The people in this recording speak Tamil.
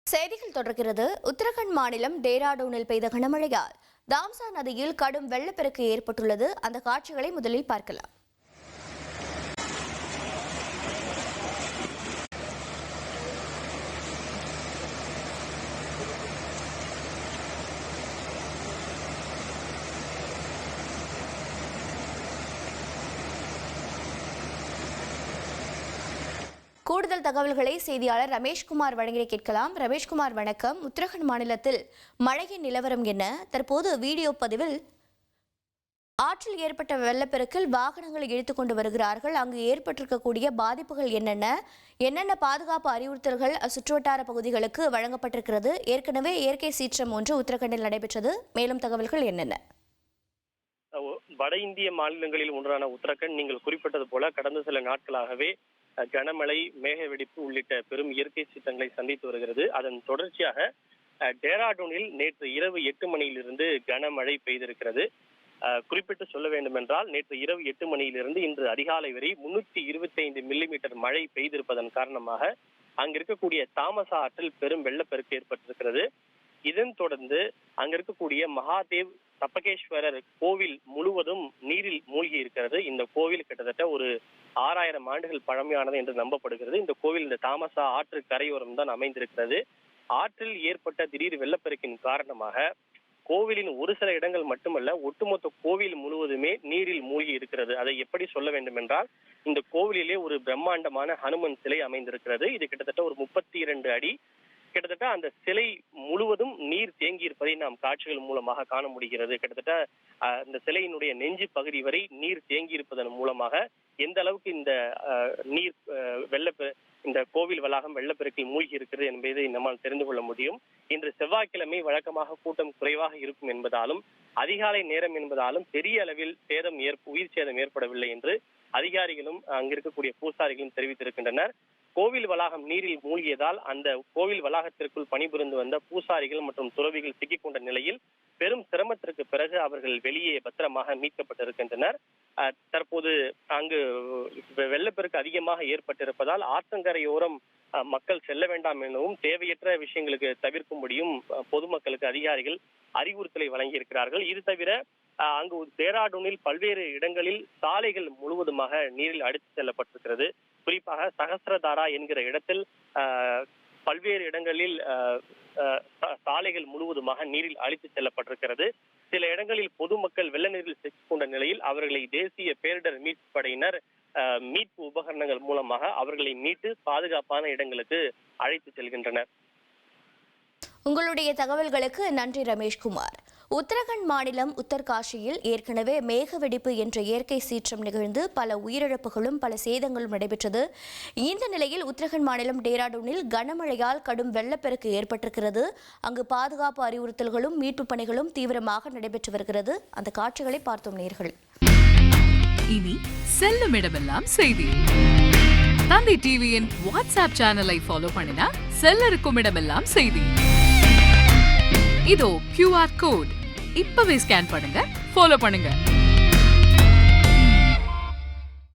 செய்திகள் தொடர்கிறது. உத்தரகண்ட் மாநிலம் டேராடூனில் பெய்த கனமழையால் தாம்சா நதியில் கடும் வெள்ளப்பெருக்கு ஏற்பட்டுள்ளது. அந்த காட்சிகளை முதலில் பார்க்கலாம். கூடுதல் தகவல்களை செய்தியாளர் ரமேஷ்குமார் வழங்கி கேட்கலாம். ரமேஷ்குமார் வணக்கம். உத்தரகண்ட் மாநிலத்தில் மழையின் நிலவரம் என்ன? தற்போது வீடியோ பதிவில் ஆற்றில் ஏற்பட்ட வெள்ளப்பெருக்கில் வாகனங்களை இழுத்துக் கொண்டு வருகிறார்கள். அங்கு ஏற்பட்டிருக்கக்கூடிய பாதிப்புகள் என்னென்ன பாதுகாப்பு அறிவுறுத்தல்கள் சுற்றுவட்டார பகுதிகளுக்கு வழங்கப்பட்டிருக்கிறது? ஏற்கனவே இயற்கை சீற்றம் ஒன்று உத்தரகண்டில் நடைபெற்றது. மேலும் தகவல்கள் என்னென்ன? வட இந்திய மாநிலங்களில் ஒன்றான உத்தரகண்ட் நீங்கள் குறிப்பிட்டது போல கடந்த சில நாட்களாகவே கனமழை, மேக வெடிப்பு உள்ளிட்ட பெரும் இயற்கை சீற்றங்களை சந்தித்து வருகிறது. அதன் தொடர்ச்சியாக டேராடூனில் நேற்று இரவு 8 மணியிலிருந்து கனமழை பெய்திருக்கிறது. குறிப்பிட்டு சொல்ல வேண்டும் என்றால் நேற்று இரவு 8 மணியிலிருந்து இன்று அதிகாலை வரை 325 மில்லிமீட்டர் மழை பெய்திருப்பதன் காரணமாக அங்கு இருக்கக்கூடிய தாமசா ஆற்றில் பெரும் வெள்ளப்பெருக்கு ஏற்பட்டிருக்கிறது. இதன் தொடர்ந்து அங்க இருக்கக்கூடிய மகாதேவ் தப்பகேஸ்வரர் கோவில் முழுவதும் நீரில் மூழ்கி இருக்கிறது. இந்த கோவில் கிட்டத்தட்ட ஒரு 6000 ஆண்டுகள் பழமையானது என்று நம்பப்படுகிறது. இந்த கோவில் இந்த தாமசா ஆற்று கரையோரம் தான் அமைந்திருக்கிறது. ஆற்றில் ஏற்பட்ட திடீர் வெள்ளப்பெருக்கின் காரணமாக கோவிலின் ஒரு சில இடங்கள் மட்டுமல்ல, ஒட்டுமொத்த கோவில் முழுவதுமே நீரில் மூழ்கி இருக்கிறது. அதை எப்படி சொல்ல வேண்டும் என்றால், இந்த கோவிலிலே ஒரு பிரம்மாண்டமான ஹனுமன் சிலை அமைந்திருக்கிறது. இது கிட்டத்தட்ட ஒரு 32 அடி. கிட்டத்தட்ட அந்த சிலை முழுவதும் நீர் தேங்கி இருப்பதை நாம் காட்சிகள் மூலமாக காண முடிகிறது. கிட்டத்தட்ட அந்த சிலையினுடைய நெஞ்சு பகுதி வரை நீர் தேங்கி இருப்பதன் மூலமாக எந்த அளவுக்கு இந்த நீர் இந்த கோவில் வளாகம் வெள்ளப்பெருக்கில் மூழ்கி இருக்கிறது என்பதை நம்மால் தெரிந்து கொள்ள முடியும். இன்று செவ்வாய்க்கிழமை வழக்கமாக கூட்டம் குறைவாக இருக்கும் என்பதாலும் அதிகாலை நேரம் என்பதாலும் பெரிய அளவில் உயிர் சேதம் ஏற்படவில்லை என்று அதிகாரிகளும் அங்கிருக்கக்கூடிய பூசாரிகளும் தெரிவித்திருக்கின்றனர். கோவில் வளாகம் நீரில் மூழ்கியதால் அந்த கோவில் வளாகத்திற்குள் பணிபுரிந்து வந்த பூசாரிகள் மற்றும் துறவிகள் சிக்கிக்கொண்ட நிலையில் பெரும் சிரமத்திற்கு பிறகு அவர்கள் வெளியே பத்திரமாக மீட்கப்பட்டிருக்கின்றனர். தற்போது அங்கு வெள்ளப்பெருக்கு அதிகமாக ஏற்பட்டிருப்பதால் ஆற்றங்கரையோரம் மக்கள் செல்ல வேண்டாம் எனவும் தேவையற்ற விஷயங்களுக்கு தவிர்க்கும்படியும் பொதுமக்களுக்கு அதிகாரிகள் அறிவுறுத்தலை வழங்கியிருக்கிறார்கள். இது தவிர அங்கு டேராடூனில் பல்வேறு இடங்களில் சாலைகள் முழுவதுமாக நீரில் அடித்து செல்லப்பட்டிருக்கிறது. குறிப்பாக சகஸ்ரதாரா என்கிற இடத்தில் பல்வேறு இடங்களில் சாலைகள் முழுவதுமாக நீரில் அழித்து செல்லப்பட்டிருக்கிறது. சில இடங்களில் பொதுமக்கள் வெள்ள நீரில் சிக்கிக்கொண்ட நிலையில் அவர்களை தேசிய பேரிடர் மீட்பு படையினர் மீட்பு உபகரணங்கள் மூலமாக அவர்களை மீட்டு பாதுகாப்பான இடங்களுக்கு அழைத்து செல்கின்றனர். உங்களுடைய தகவல்களுக்கு நன்றி ரமேஷ்குமார். உத்தரகண்ட் மாநிலம் உத்தர்காஷியில் ஏற்கனவே மேக வெடிப்பு என்ற இயற்கை சீற்றம் நிகழ்ந்து பல உயிரிழப்புகளும் பல சேதங்களும் நடைபெற்றது. இந்த நிலையில் உத்தரகண்ட் மாநிலம் டேராடூனில் கனமழையால் கடும் வெள்ளப்பெருக்கு ஏற்பட்டிருக்கிறது. அங்கு பாதுகாப்பு அறிவுறுத்தல்களும் மீட்பு பணிகளும் தீவிரமாக நடைபெற்று வருகிறது. அந்த காட்சிகளை பார்த்தோம் நேயர்களே. இனி செல்லும் இடமெல்லாம் செய்தி. தந்தை டிவியின் வாட்ஸ்அப் சேனலை ஃபாலோ பண்ணினா செல்ல இருக்கும் இடமெல்லாம் செய்தி. இதோ QR கோட் இப்பவே ஸ்கேன் பண்ணுங்க, ஃபாலோ பண்ணுங்க.